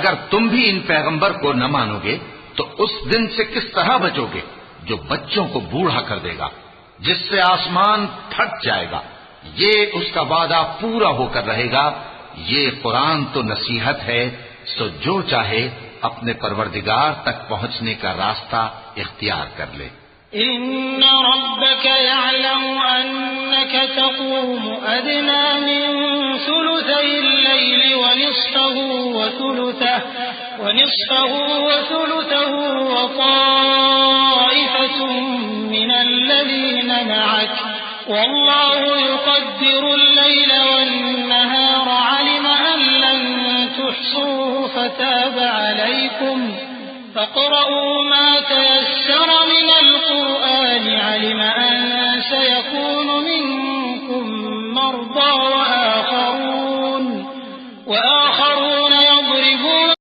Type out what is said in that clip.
अगर तुम भी इन पैगंबर को न मानोगे तो उस दिन से किस तरह बचोगे जो बच्चों को बूढ़ा कर देगा, जिससे आसमान फट जाएगा। ये उसका वादा पूरा होकर रहेगा। ये कुरान तो नसीहत है, सो जो चाहे अपने परवरदिगार तक पहुंचने का रास्ता इख्तियार कर ले। इन्ना रब्बक यअलमु अन्नक तक़ूमु अदना मिन सुलुसैल लैलि व निस्फहु व ताइफतुम मिनल लज़ीना मअक वल्लाहु युक़द्दिरु अल-लैल वन-नहार अलima अन लन तुहसूहु फताब अलैकुम फक़रऊ मा तयस्सर मिनल क़ुरआन अलima अन सयकूनु मिनकुम मर्दा व आखरून यضربون